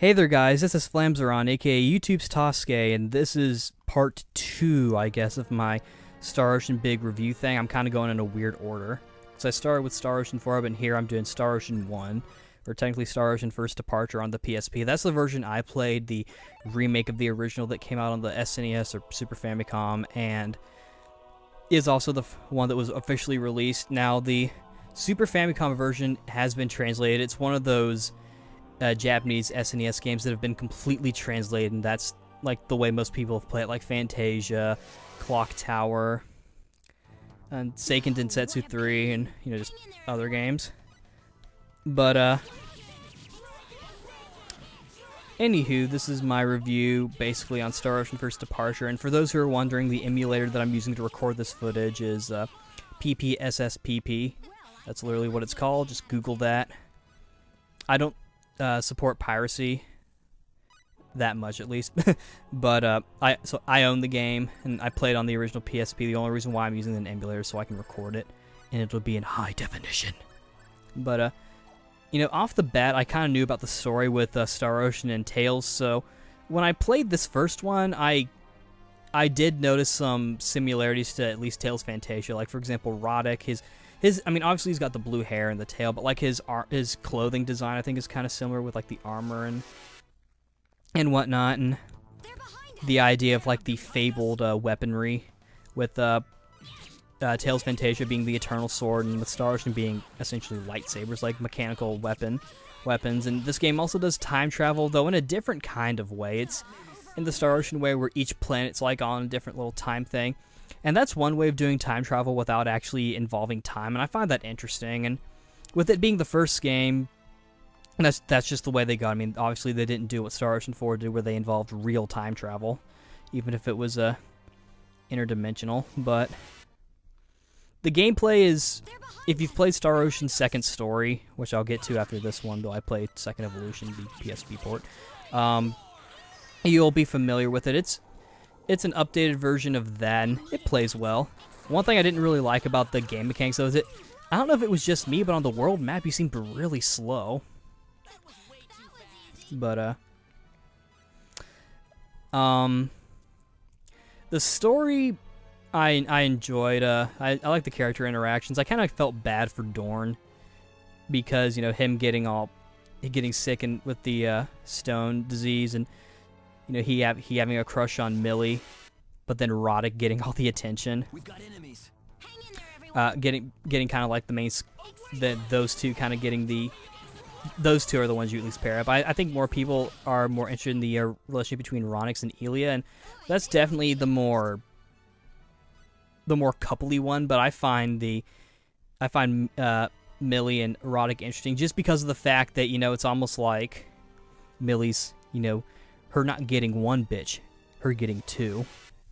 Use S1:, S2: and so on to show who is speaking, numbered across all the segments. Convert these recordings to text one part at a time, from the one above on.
S1: Hey there guys, this is Flamzeron, aka YouTube's Tasuke, and this is part 2, I guess, of my Star Ocean Big review thing. I'm kind of going in a weird order. So I started with Star Ocean 4, but here I'm doing Star Ocean 1, or technically Star Ocean First Departure on the PSP. That's the version I played, the remake of the original that came out on the SNES or Super Famicom, and is also the one that was officially released. Now, the Super Famicom version has been translated. It's one of those Japanese SNES games that have been completely translated, and that's like the way most people have played it, like Fantasia, Clock Tower, and Seiken Densetsu 3, and just other games. But anywho, this is my review basically on Star Ocean First Departure, and for those who are wondering, the emulator that I'm using to record this footage is PPSSPP. That's literally what it's called. Just Google that. I don't support piracy that much, at least. But I own the game, and I played on the original PSP. The only reason why I'm using an emulator is so I can record it, and it'll be in high definition. But off the bat, I kind of knew about the story with Star Ocean and Tails. So when I played this first one, I did notice some similarities to at least Tails' Fantasia. Like, for example, Roddick, I mean, obviously he's got the blue hair and the tail, but like his clothing design, I think, is kind of similar with like the armor and whatnot, and the idea of like the fabled weaponry with Tails' Fantasia being the Eternal Sword, and with Star Ocean being essentially lightsabers, like mechanical weapons. And this game also does time travel, though in a different kind of way. It's in the Star Ocean way, where each planet's like on a different little time thing. And that's one way of doing time travel without actually involving time, and I find that interesting. And with it being the first game, that's just the way they go. I mean, obviously they didn't do what Star Ocean 4 did, where they involved real time travel, even if it was interdimensional. But the gameplay is, if you've played Star Ocean's Second Story, which I'll get to after this one, though I played Second Evolution, the PSP port, you'll be familiar with it. It's an updated version of that, and it plays well. One thing I didn't really like about the game mechanics, though, is I don't know if it was just me, but on the world map, you seemed really slow. But, the story, I enjoyed. I like the character interactions. I kind of felt bad for Dorn, because, him getting sick and with the stone disease, and he having a crush on Millie, but then Roddick getting all the attention. We've got enemies. Getting kind of like the main, those two kind of getting those two are the ones you at least pair up. I think more people are more interested in the relationship between Ronix and Elia, and that's definitely the more coupley one. But I find Millie and Roddick interesting just because of the fact that it's almost like Millie's her not getting one bitch, her getting two,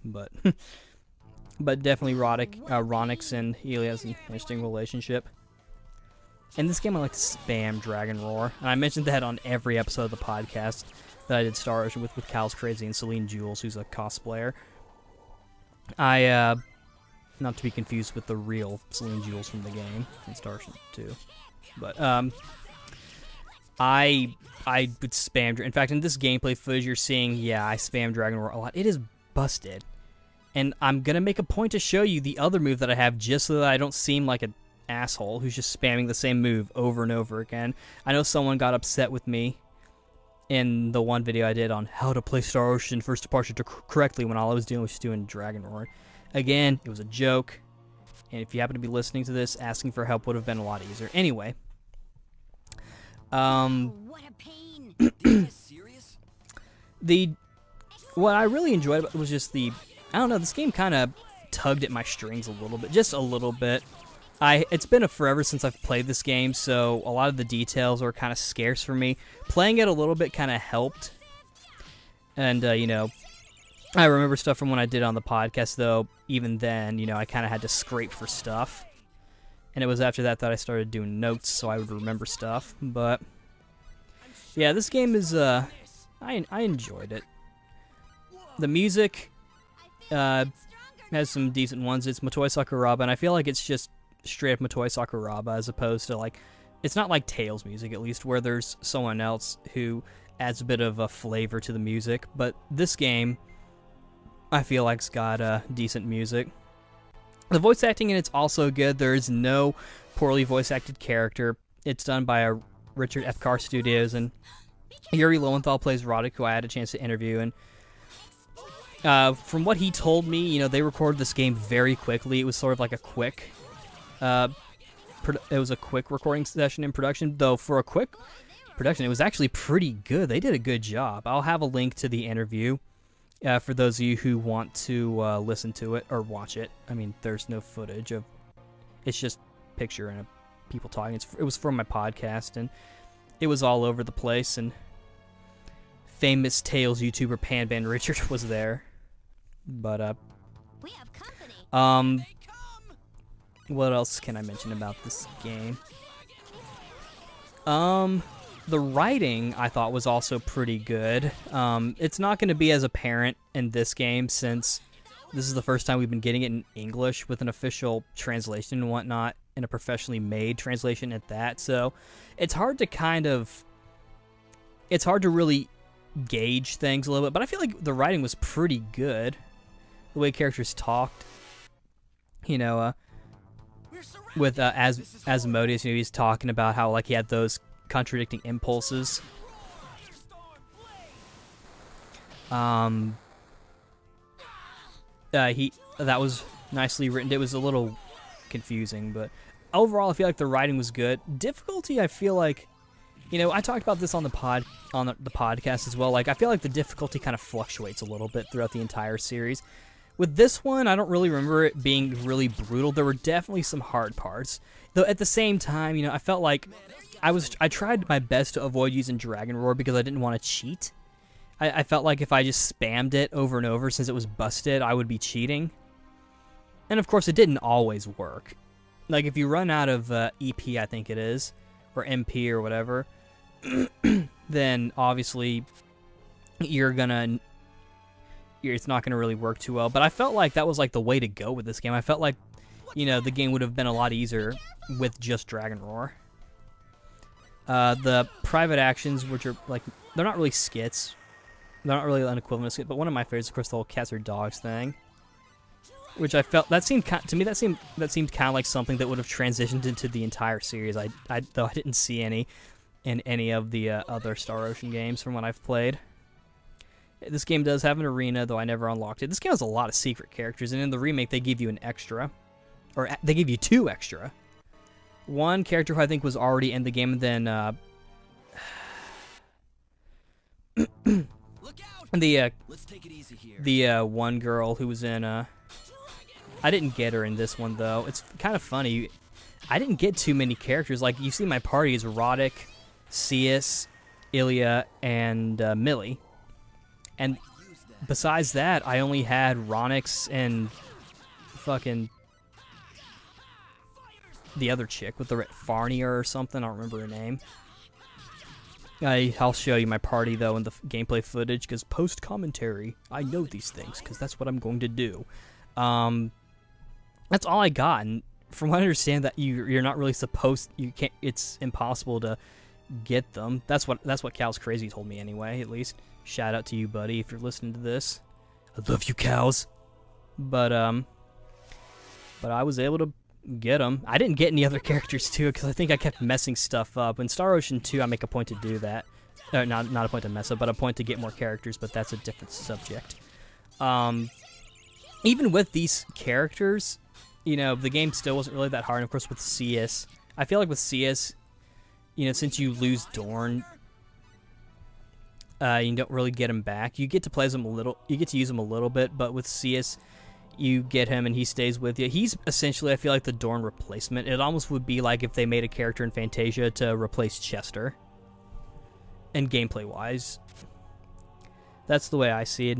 S1: but definitely Ronix and Elia has an interesting relationship. In this game, I like to spam Dragon Roar, and I mentioned that on every episode of the podcast that I did Star Ocean with Cal's Crazy and Celine Jules, who's a cosplayer. Not to be confused with the real Celine Jules from the game in Star Ocean 2, but I would spam. In fact, in this gameplay footage you're seeing, I spam Dragon Roar a lot. It is busted. And I'm going to make a point to show you the other move that I have, just so that I don't seem like an asshole who's just spamming the same move over and over again. I know someone got upset with me in the one video I did on how to play Star Ocean First Departure correctly, when all I was doing was just doing Dragon Roar. Again, it was a joke. And if you happen to be listening to this, asking for help would have been a lot easier. Anyway.
S2: What a pain.
S1: What I really enjoyed about it was just this game kind of tugged at my strings a little bit, just a little bit. It's been forever since I've played this game, so a lot of the details are kind of scarce for me. Playing it a little bit kind of helped, and I remember stuff from when I did on the podcast, though. Even then, I kind of had to scrape for stuff. And it was after that I started doing notes, so I would remember stuff. But yeah, this game is I enjoyed it. The music has some decent ones. It's Motoi Sakuraba, and I feel like it's just straight up Motoi Sakuraba, as opposed to it's not like Tails music, at least, where there's someone else who adds a bit of a flavor to the music. But this game, I feel like it's got decent music. The voice acting in it's also good. There is no poorly voice acted character. It's done by Richard F. Carr Studios, and Yuri Lowenthal plays Roddick, who I had a chance to interview. And from what he told me, they recorded this game very quickly. It was sort of like a quick, it was a quick recording session in production. Though for a quick production, it was actually pretty good. They did a good job. I'll have a link to the interview for those of you who want to listen to it or watch it. I mean, there's no footage of. It's just picture and people talking. It was from my podcast, and it was all over the place. And famous Tales YouTuber Panban Richard was there. But
S2: We have company.
S1: what else can I mention about this game? The writing I thought was also pretty good. It's not going to be as apparent in this game since this is the first time we've been getting it in English with an official translation and whatnot, and a professionally made translation at that. So it's hard to really gauge things a little bit, but I feel like the writing was pretty good. The way characters talked, with Asmodeus, he's talking about how like he had those contradicting impulses. That was nicely written. It was a little confusing, but overall I feel like the writing was good. Difficulty, I feel like, I talked about this on the podcast as well. Like, I feel like the difficulty kind of fluctuates a little bit throughout the entire series. With this one, I don't really remember it being really brutal. There were definitely some hard parts, though. At the same time, I felt like I tried my best to avoid using Dragon Roar because I didn't want to cheat. I felt like if I just spammed it over and over since it was busted, I would be cheating. And of course, it didn't always work. Like, if you run out of EP, I think it is, or MP or whatever, then obviously it's not gonna really work too well. But I felt like that was like the way to go with this game. I felt like, the game would have been a lot easier with just Dragon Roar. The private actions, which are like, they're not really skits. They're not really an equivalent of skit, but one of my favorites, of course, the whole cats or dogs thing, which I felt that seemed kind of like something that would have transitioned into the entire series. Though I didn't see any in any of the other Star Ocean games from what I've played. This game does have an arena, though I never unlocked it. This game has a lot of secret characters, and in the remake they give you an extra, or they give you 2 extra. One character who I think was already in the game, and then the one girl who was in I didn't get her in this one, though. It's kind of funny. I didn't get too many characters. Like, you see my party is Roddick, Cius, Ilya, and Millie. And besides that, I only had Ronix and fucking the other chick with the Farnia or something. I don't remember her name. I'll show you my party, though, in the gameplay footage, because post-commentary, I know these things, because that's what I'm going to do. That's all I got, and from what I understand, that you're not really supposed... You can't... It's impossible to get them. That's what Cal's Crazy told me, anyway, at least. Shout out to you, buddy, if you're listening to this. I love you, cows. But I was able to get them. I didn't get any other characters, too, because I think I kept messing stuff up. In Star Ocean 2, I make a point to do that. Not a point to mess up, but a point to get more characters, but that's a different subject. Even with these characters, the game still wasn't really that hard. And of course, with Cius, I feel like with Cius, since you lose Dorn, you don't really get him back. You get to play him a little. You get to use him a little bit, but with Cius, you get him and he stays with you. He's essentially, I feel like, the Dorn replacement. It almost would be like if they made a character in Fantasia to replace Chester. And gameplay-wise, that's the way I see it.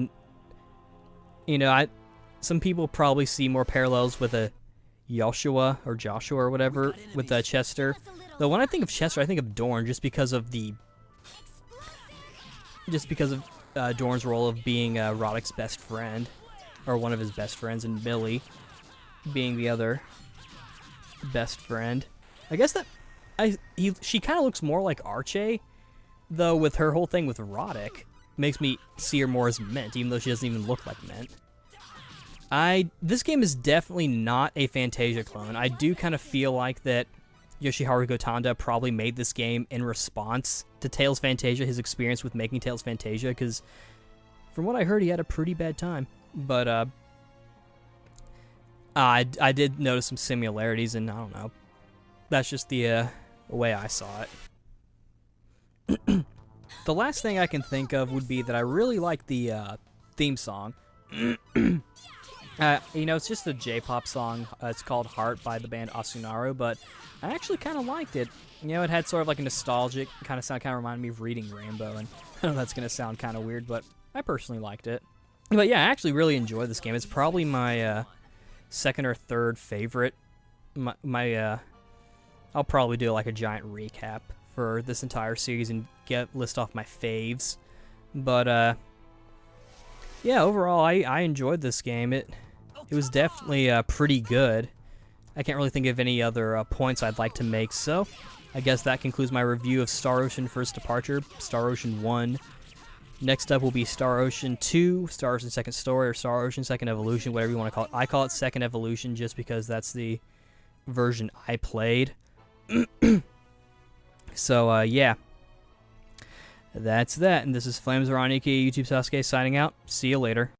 S1: Some people probably see more parallels with a Joshua or whatever with Chester. Though when I think of Chester, I think of Dorn just because of Dorn's role of being Roddick's best friend, or one of his best friends, and Millie being the other best friend. I guess she kind of looks more like Archie though, with her whole thing with Roddick, makes me see her more as Mint, even though she doesn't even look like Mint. This game is definitely not a Fantasia clone. I do kind of feel like that Yoshiharu Gotanda probably made this game in response to Tales Fantasia, his experience with making Tales Fantasia, because from what I heard, he had a pretty bad time. But I did notice some similarities, and I don't know. That's just the way I saw it. The last thing I can think of would be that I really like the theme song. It's just a J-pop song. It's called Heart by the band Asunaru, but I actually kind of liked it. It had sort of like a nostalgic kind of sound, kind of reminded me of Reading Rainbow, and I know that's going to sound kind of weird, but I personally liked it. But yeah, I actually really enjoyed this game. It's probably my second or third favorite. I'll probably do like a giant recap for this entire series and list off my faves. But yeah, overall, I enjoyed this game. It was definitely pretty good. I can't really think of any other points I'd like to make, so I guess that concludes my review of Star Ocean First Departure, Star Ocean 1. Next up will be Star Ocean 2, Star Ocean Second Story, or Star Ocean Second Evolution, whatever you want to call it. I call it Second Evolution just because that's the version I played. So, yeah. That's that, and this is Flames Araniki, YouTube Tasuke, signing out. See you later.